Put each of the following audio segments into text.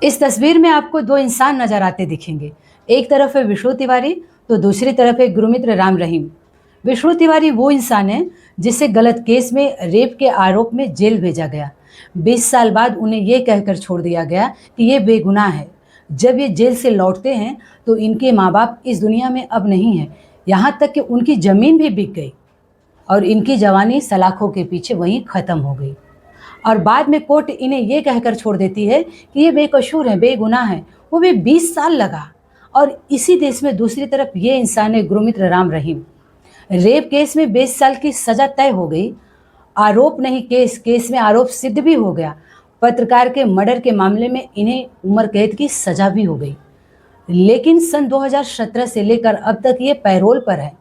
इस तस्वीर में आपको दो इंसान नजर आते दिखेंगे। एक तरफ है विष्णु तिवारी तो दूसरी तरफ है गुरमित्र राम रहीम। विष्णु तिवारी वो इंसान है जिसे गलत केस में रेप के आरोप में जेल भेजा गया। 20 साल बाद उन्हें ये कहकर छोड़ दिया गया कि ये बेगुनाह है। जब ये जेल से लौटते हैं तो इनके माँ बाप इस दुनिया में अब नहीं हैं, यहाँ तक कि उनकी ज़मीन भी बिक गई और इनकी जवानी सलाखों के पीछे वहीं ख़त्म हो गई। और बाद में कोर्ट इन्हें ये कहकर छोड़ देती है कि ये बेकसूर है, बेगुनाह है, वो भी 20 साल लगा। और इसी देश में दूसरी तरफ ये इंसान है गुरमित्र राम रहीम। रेप केस में 20 साल की सज़ा तय हो गई। आरोप नहीं केस में आरोप सिद्ध भी हो गया। पत्रकार के मर्डर के मामले में इन्हें उम्र कैद की सज़ा भी हो गई। लेकिन सन 2017 से लेकर अब तक ये पैरोल पर है।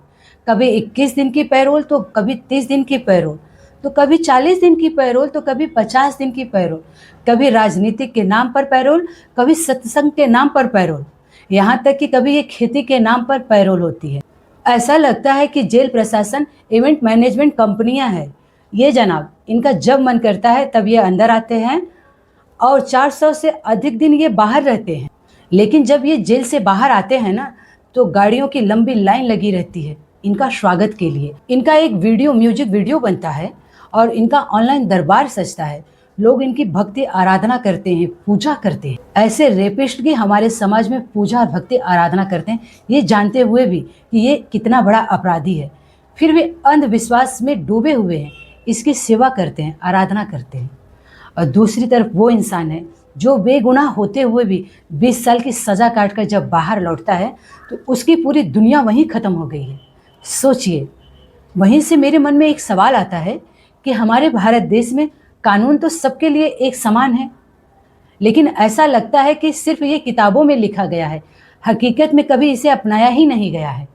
कभी 21 दिन की पैरोल तो कभी 30 दिन की पैरोल, तो कभी 40 दिन की पैरोल तो कभी 50 दिन की पैरोल, कभी राजनीतिक के नाम पर पैरोल, कभी सत्संग के नाम पर पैरोल, यहाँ तक कि कभी ये खेती के नाम पर पैरोल होती है। ऐसा लगता है कि जेल प्रशासन इवेंट मैनेजमेंट कंपनियां हैं। ये जनाब, इनका जब मन करता है तब ये अंदर आते हैं और 400 से अधिक दिन ये बाहर रहते हैं। लेकिन जब ये जेल से बाहर आते हैं ना, तो गाड़ियों की लंबी लाइन लगी रहती है इनका स्वागत के लिए। इनका एक म्यूजिक वीडियो बनता है और इनका ऑनलाइन दरबार सजता है। लोग इनकी भक्ति आराधना करते हैं, पूजा करते हैं। ऐसे रेपिस्ट की हमारे समाज में पूजा और भक्ति आराधना करते हैं, ये जानते हुए भी कि ये कितना बड़ा अपराधी है, फिर भी अंधविश्वास में डूबे हुए हैं, इसकी सेवा करते हैं, आराधना करते हैं। और दूसरी तरफ वो इंसान है जो बेगुनाह होते हुए भी 20 साल की सज़ा काट कर जब बाहर लौटता है तो उसकी पूरी दुनिया वहीं ख़त्म हो गई है। सोचिए, वहीं से मेरे मन में एक सवाल आता है कि हमारे भारत देश में कानून तो सबके लिए एक समान है, लेकिन ऐसा लगता है कि सिर्फ ये किताबों में लिखा गया है, हकीकत में कभी इसे अपनाया ही नहीं गया है।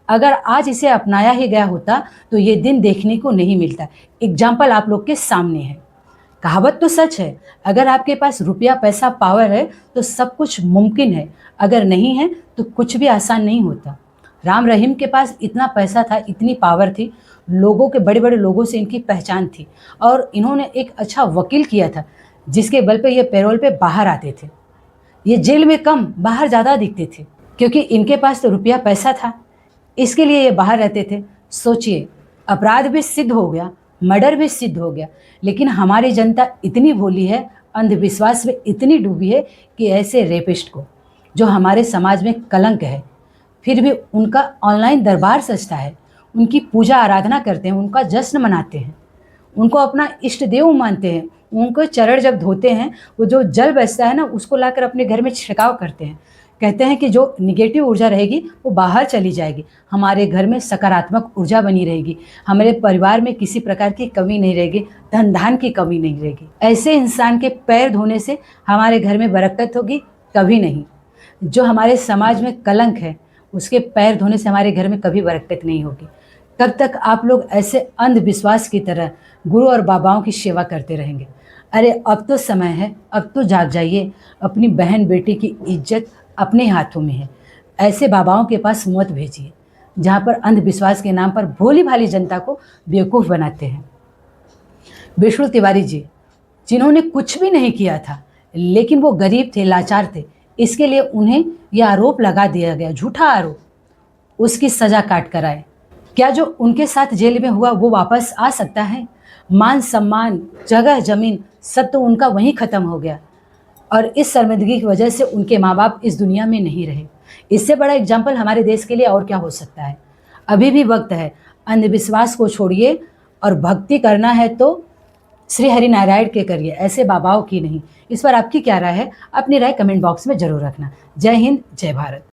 अगर आज इसे अपनाया ही गया होता तो ये दिन देखने को नहीं मिलता। एग्जाम्पल आप लोग के सामने है। कहावत तो सच है, अगर आपके पास रुपया पैसा पावर है तो सब कुछ मुमकिन है, अगर नहीं है तो कुछ भी आसान नहीं होता। राम रहीम के पास इतना पैसा था, इतनी पावर थी, लोगों के बड़े बड़े लोगों से इनकी पहचान थी और इन्होंने एक अच्छा वकील किया था जिसके बल पे ये पैरोल पे बाहर आते थे। ये जेल में कम, बाहर ज़्यादा दिखते थे क्योंकि इनके पास तो रुपया पैसा था, इसके लिए ये बाहर रहते थे। सोचिए, अपराध भी सिद्ध हो गया, मर्डर भी सिद्ध हो गया, लेकिन हमारी जनता इतनी भोली है, अंधविश्वास में इतनी डूबी है कि ऐसे रेपिस्ट को, जो हमारे समाज में कलंक है, फिर भी उनका ऑनलाइन दरबार सजता है, उनकी पूजा आराधना करते हैं, उनका जश्न मनाते हैं, उनको अपना इष्ट देव मानते हैं। उनको चरण जब धोते हैं, वो जो जल बचता है ना, उसको लाकर अपने घर में छिड़काव करते हैं। कहते हैं कि जो निगेटिव ऊर्जा रहेगी वो बाहर चली जाएगी, हमारे घर में सकारात्मक ऊर्जा बनी रहेगी, हमारे परिवार में किसी प्रकार की कमी नहीं रहेगी, धन धान की कमी नहीं रहेगी। ऐसे इंसान के पैर धोने से हमारे घर में बरकत होगी? कभी नहीं। जो हमारे समाज में कलंक है, उसके पैर धोने से हमारे घर में कभी बरकत नहीं होगी। कब तक आप लोग ऐसे अंधविश्वास की तरह गुरु और बाबाओं की सेवा करते रहेंगे? अरे अब तो समय है, अब तो जाग जाइए। अपनी बहन बेटी की इज्जत अपने हाथों में है। ऐसे बाबाओं के पास मत भेजिए जहाँ पर अंधविश्वास के नाम पर भोली भाली जनता को बेवकूफ़ बनाते हैं। विष्णु तिवारी जी, जिन्होंने कुछ भी नहीं किया था, लेकिन वो गरीब थे, लाचार थे, इसके लिए उन्हें यह आरोप लगा दिया गया, झूठा आरोप। उसकी सज़ा काट कर आए। क्या जो उनके साथ जेल में हुआ वो वापस आ सकता है? मान सम्मान, जगह जमीन, सब तो उनका वहीं ख़त्म हो गया और इस शर्मिंदगी की वजह से उनके माँ बाप इस दुनिया में नहीं रहे। इससे बड़ा एग्जाम्पल हमारे देश के लिए और क्या हो सकता है? अभी भी वक्त है, अंधविश्वास को छोड़िए और भक्ति करना है तो श्री हरि नारायण के करिए, ऐसे बाबाओं की नहीं। इस पर आपकी क्या राय है? अपनी राय कमेंट बॉक्स में ज़रूर रखना। जय हिंद, जय भारत।